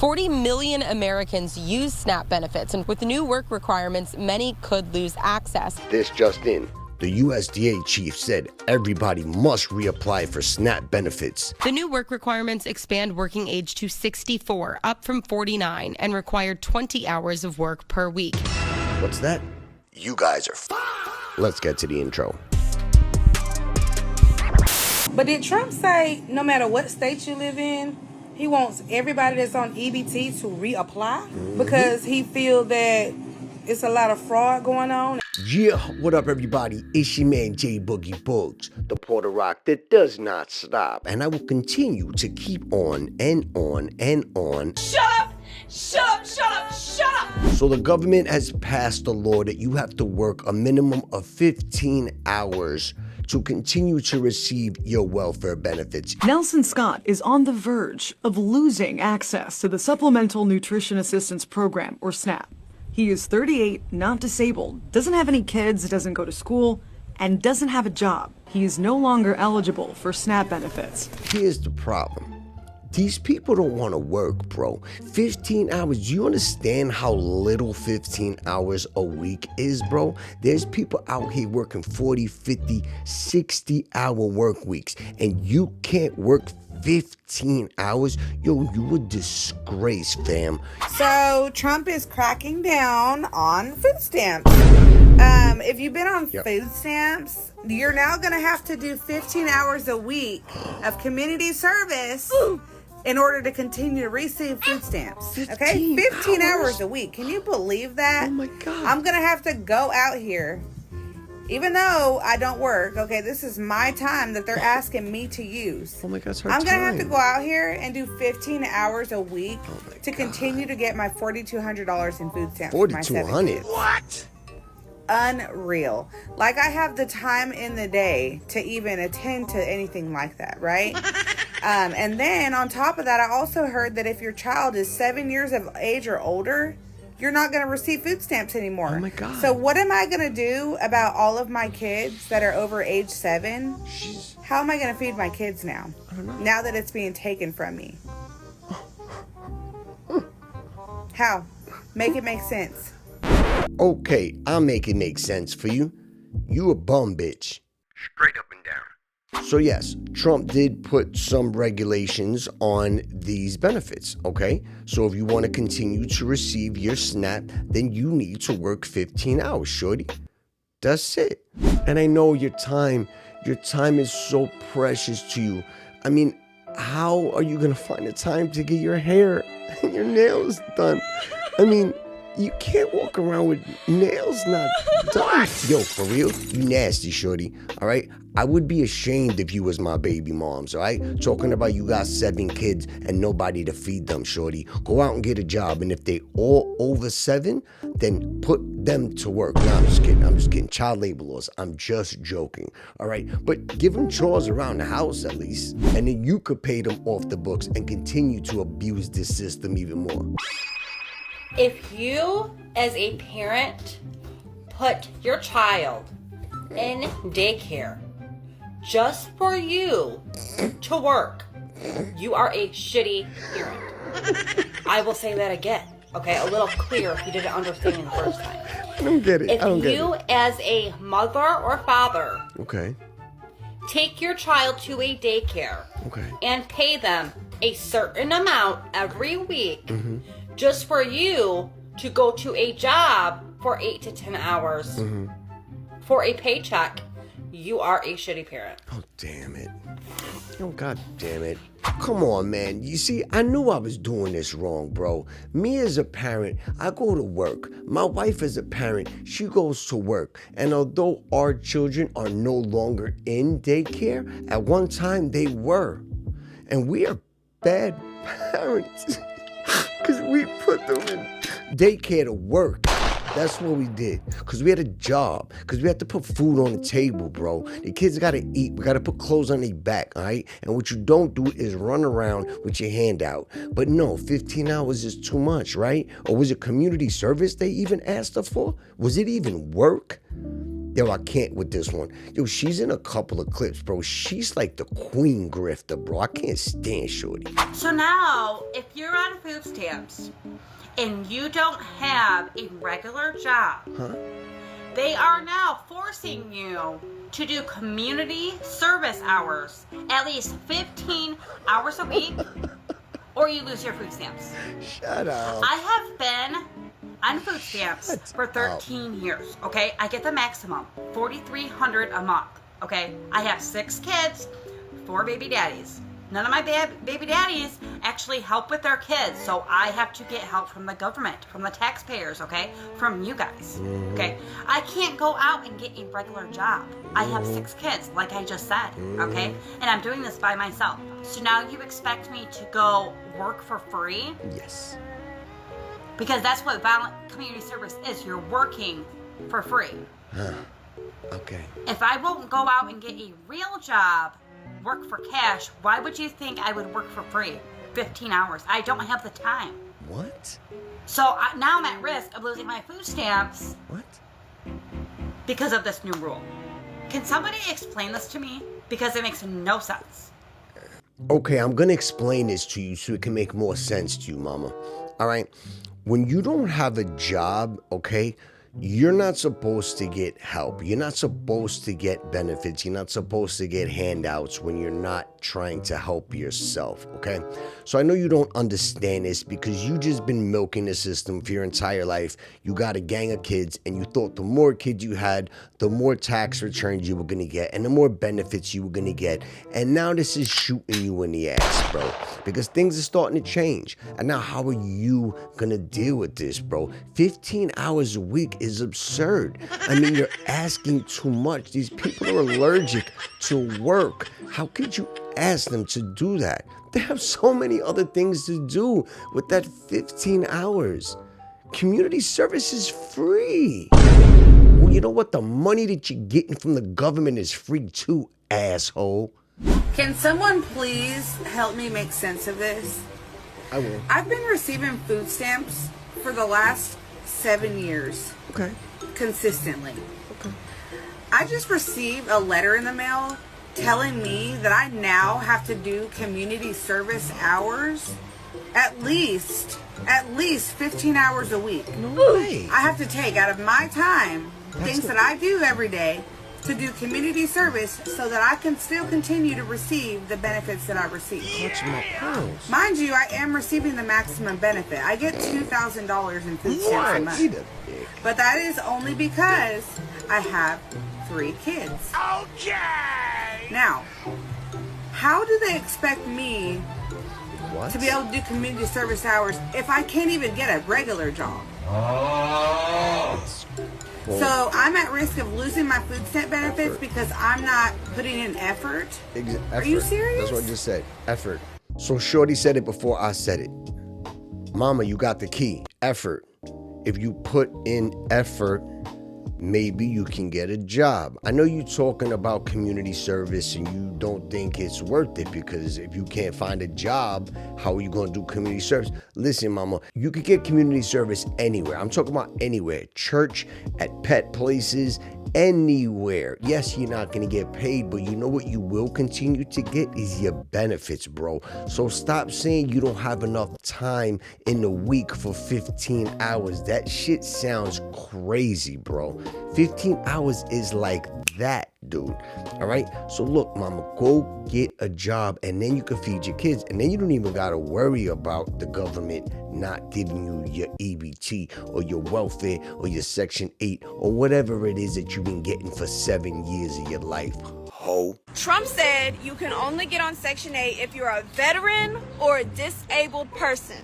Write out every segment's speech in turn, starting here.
40 million Americans use SNAP benefits, and with new work requirements, many could lose access. This just in. The USDA chief said everybody must reapply for SNAP benefits. The new work requirements expand working age to 64, up from 49, and require 20 hours of work per week. What's that? You guys are Let's get to the intro. But did Trump say no matter what state you live in, he wants everybody that's on EBT to reapply? Because he feels that it's a lot of fraud going on? Yeah, what up everybody? It's your man J Boogie Boogs, the Porter Rock that does not stop. And I will continue to keep on and on and on. Shut up! Shut up! Shut up! Shut up! So the government has passed a law that you have to work a minimum of 15 hours to continue to receive your welfare benefits. Nelson Scott is on the verge of losing access to the Supplemental Nutrition Assistance Program, or SNAP. He is 38, not disabled, doesn't have any kids, doesn't go to school, and doesn't have a job. He is no longer eligible for SNAP benefits. Here's the problem. These people don't want to work, bro. 15 hours, do you understand how little 15 hours a week is, bro? There's people out here working 40, 50, 60-hour work weeks, and you can't work 15 hours? Yo, you a disgrace, fam. So Trump is cracking down on food stamps. If you've been on food stamps, you're now going to have to do 15 hours a week of community service in order to continue to receive food stamps. 15 hours a week. Can you believe that? Oh my God. I'm going to have to go out here. Even though I don't work, this is my time that they're asking me to use. Oh my God, it's her I'm going to have to time. go out here and do 15 hours a week to continue to get my $4,200 in food stamps. for my 4,200? 7 kids. What? Unreal. Like, I have the time in the day to even attend to anything like that, right? And then on top of that, I also heard that if your child is 7 years of age or older, you're not going to receive food stamps anymore. Oh my God. So what am I going to do about all of my kids that are over age 7? How am I going to feed my kids now? I don't know. Now that it's being taken from me. How? Make it make sense. Okay, I'll make it make sense for you. You a bum bitch. Straight up and down. So yes, Trump did put some regulations on these benefits, okay? So if you want to continue to receive your SNAP, then you need to work 15 hours, shorty. That's it. And I know your time is so precious to you. I mean, how are you going to find the time to get your hair and your nails done? I mean, you can't walk around with nails not done. Yo, for real, you nasty, shorty, all right? I would be ashamed if you was my baby moms, all right? Talking about you got 7 kids and nobody to feed them, shorty. Go out and get a job, and if they all over 7, then put them to work. No, I'm just kidding. Child labor laws. I'm just joking, all right? But give them chores around the house at least, and then you could pay them off the books and continue to abuse this system even more. If you, as a parent, put your child in daycare just for you to work, you are a shitty parent. I will say that again, okay? A little clearer if you didn't understand the first time. I don't get it. If you, as a mother or father, Okay. take your child to a daycare and pay them a certain amount every week just for you to go to a job for 8 to 10 hours for a paycheck, you are a shitty parent. Oh, damn it. Oh, God damn it. Come on, man. You see, I knew I was doing this wrong, bro. Me as a parent, I go to work. My wife as a parent, she goes to work. And although our children are no longer in daycare, at one time they were. And we are bad parents. Because we put them in daycare to work. That's what we did. Because we had a job. Because we had to put food on the table, bro. The kids got to eat. We got to put clothes on their back, all right? And what you don't do is run around with your hand out. But no, 15 hours is too much, right? Or was it community service they even asked her for? Was it even work? Yo, I can't with this one. Yo, she's in a couple of clips, bro. She's like the queen grifter, bro. I can't stand Shorty. So now, if you're on food stamps and you don't have a regular job, they are now forcing you to do community service hours, at least 15 hours a week, or you lose your food stamps. Shut up. I have been on food stamps for 13 years, okay? I get the maximum, $4,300 a month, okay? I have 6 kids, 4 baby daddies. None of my baby daddies actually help with their kids, so I have to get help from the government, from the taxpayers, okay? From you guys, okay? I can't go out and get a regular job. I have 6 kids, like I just said, okay? And I'm doing this by myself. So now you expect me to go work for free? Yes. Because that's what community service is. You're working for free. Okay. If I won't go out and get a real job, work for cash, why would you think I would work for free? 15 hours. I don't have the time. What? So now I'm at risk of losing my food stamps. What? Because of this new rule. Can somebody explain this to me? Because it makes no sense. Okay, I'm gonna explain this to you so it can make more sense to you, mama. All right? When you don't have a job, okay, you're not supposed to get help. You're not supposed to get benefits. You're not supposed to get handouts when you're not trying to help yourself, okay? So I know you don't understand this because you just been milking the system for your entire life. You got a gang of kids and you thought the more kids you had, the more tax returns you were gonna get and the more benefits you were gonna get. And now this is shooting you in the ass, bro, because things are starting to change. And now how are you gonna deal with this, bro? 15 hours a week is absurd. I mean, you're asking too much. These people are allergic to work. How could you ask them to do that? They have so many other things to do with that 15 hours. Community service is free. Well, you know what? The money that you're getting from the government is free too, asshole. Can someone please help me make sense of this? I will. I've been receiving food stamps for the last 7 years. Okay. Consistently. Okay. I just received a letter in the mail telling me that I now have to do community service hours at least 15 hours a week. No way. I have to take out of my time things that I do every day to do community service so that I can still continue to receive the benefits that I receive. Touch my pearls. Mind you, I am receiving the maximum benefit. I get $2,000 in food stamps a month. But that is only because I have 3 kids. Okay. Now, how do they expect me What? to be able to do community service hours if I can't even get a regular job? So I'm at risk of losing my food stamp benefits because I'm not putting in effort? Are you serious? That's what I just said. Effort. So Shorty said it before I said it. Mama, you got the key. Effort. If you put in effort, maybe you can get a job. I know you're talking about community service and you don't think it's worth it because if you can't find a job, how are you going to do community service? Listen, mama, you could get community service anywhere. I'm talking about anywhere. Church, at pet places, anywhere. Yes, you're not going to get paid, but you know what you will continue to get is your benefits, bro. So stop saying you don't have enough time in the week for 15 hours. That shit sounds crazy, bro. 15 hours is like that, dude. All right? So look, mama, go get a job and then you can feed your kids. And then you don't even got to worry about the government not giving you your EBT or your welfare or your Section 8 or whatever it is that you've been getting for 7 years of your life. Ho. Trump said you can only get on Section 8 if you're a veteran or a disabled person.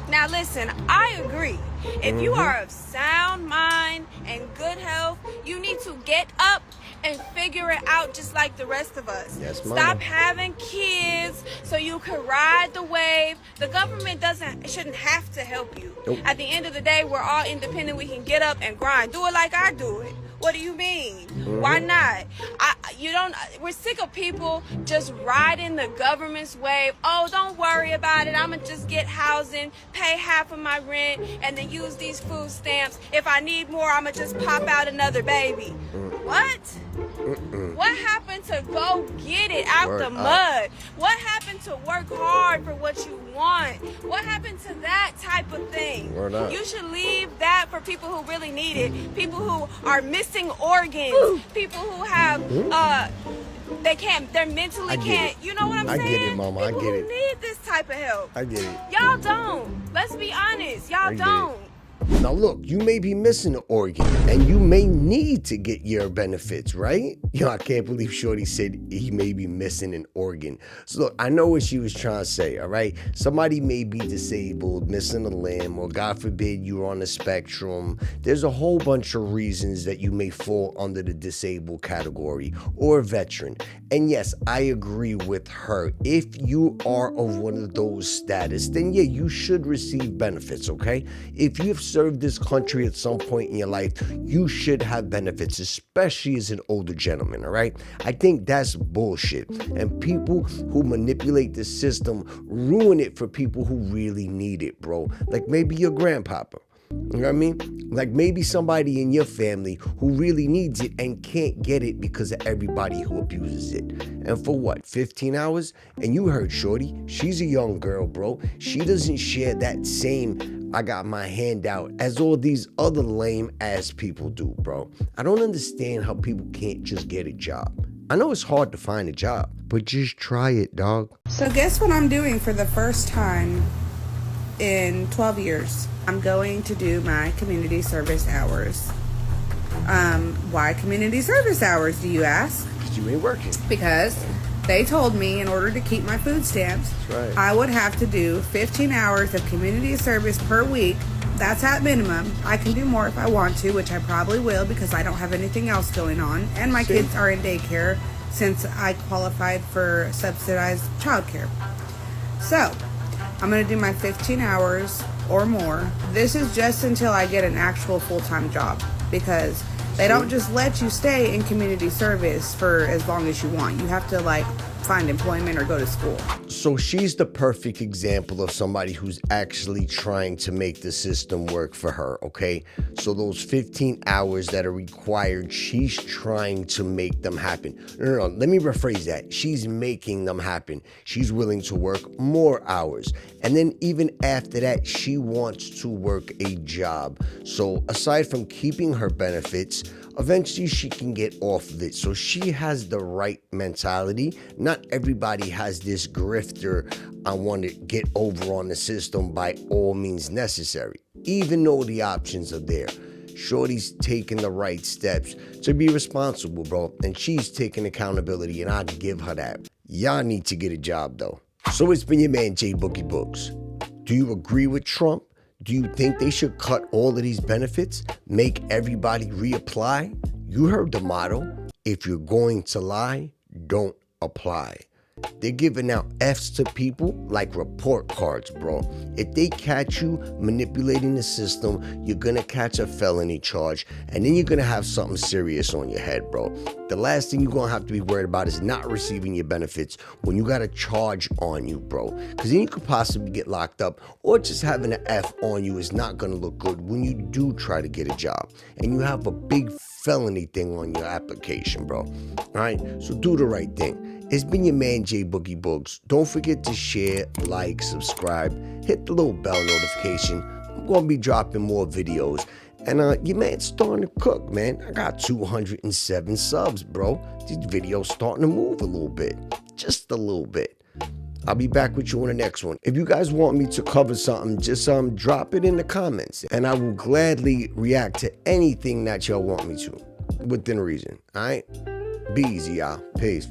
Now listen, I agree. If you are of sound mind and good health, you need to get up and figure it out just like the rest of us. Yes, mama. Stop having kids so you can ride the wave. The government shouldn't have to help you. Nope. At the end of the day, we're all independent. We can get up and grind. Do it like I do it. What do you mean? Why not? We're sick of people just riding the government's wave. Oh, don't worry about it. I'm going to just get housing, pay half of my rent, and then use these food stamps. If I need more, I'm going to just pop out another baby. What? What happened to go get it out the mud? What happened to work hard for what you want? What happened to that type of thing? You should leave that for people who really need it. People who are missing organs. People who have, they're mentally can't. You know what I'm saying? I get it, Mama. I get it. People who need this type of help. I get it. Y'all don't. Let's be honest. Y'all don't. Now look, you may be missing an organ and you may need to get your benefits, right? Yo, I can't believe Shorty said he may be missing an organ. So look, I know what she was trying to say, all right? Somebody may be disabled, missing a limb, or God forbid you're on the spectrum. There's a whole bunch of reasons that you may fall under the disabled category or veteran. And yes, I agree with her. If you are of one of those status, then yeah, you should receive benefits, okay? If you've served this country at some point in your life, you should have benefits, especially as an older gentleman, all right? I think that's bullshit. And people who manipulate the system ruin it for people who really need it, bro. Like maybe your grandpapa. You know what I mean? Like maybe somebody in your family who really needs it and can't get it because of everybody who abuses it. And for what, 15 hours? And you heard Shorty, she's a young girl, bro. She doesn't share that same I got my hand out as all these other lame ass people do, bro. I don't understand how people can't just get a job. I know it's hard to find a job, but just try it, dog. So guess what I'm doing for the first time in 12 years? I'm going to do my community service hours. Why community service hours, do you ask? Because you ain't working. Because they told me in order to keep my food stamps, right, I would have to do 15 hours of community service per week. That's at minimum. I can do more if I want to, which I probably will because I don't have anything else going on. And my kids are in daycare since I qualified for subsidized childcare. So, I'm going to do my 15 hours or more. This is just until I get an actual full-time job because they don't just let you stay in community service for as long as you want. You have to find employment or go to school. So she's the perfect example of somebody who's actually trying to make the system work for her, okay? So those 15 hours that are required, she's trying to make them happen. No, let me rephrase that. She's making them happen. She's willing to work more hours. And then even after that, she wants to work a job. So aside from keeping her benefits, eventually she can get off of it. So she has the right mentality. Not everybody has this grifter, I want to get over on the system by all means necessary, even though the options are there. Shorty's taking the right steps to be responsible, bro, and she's taking accountability, and I give her that. Y'all need to get a job, though. So it's been your man, Boogie Boogs. Do you agree with Trump? Do you think they should cut all of these benefits? Make everybody reapply? You heard the motto. If you're going to lie, don't apply. They're giving out F's to people like report cards, bro. If they catch you manipulating the system, you're gonna catch a felony charge, and then you're gonna have something serious on your head, bro. The last thing you're gonna have to be worried about is not receiving your benefits when you got a charge on you, bro. Because then you could possibly get locked up, or just having an F on you is not gonna look good when you do try to get a job, and you have a big felony thing on your application, bro. All right, so do the right thing. It's been your man, Boogie Boogs. Don't forget to share, like, subscribe, hit the little bell notification. I'm going to be dropping more videos. And your man's starting to cook, man. I got 207 subs, bro. These videos starting to move a little bit. Just a little bit. I'll be back with you on the next one. If you guys want me to cover something, just drop it in the comments. And I will gladly react to anything that y'all want me to. Within reason, all right? Be easy, y'all. Peace.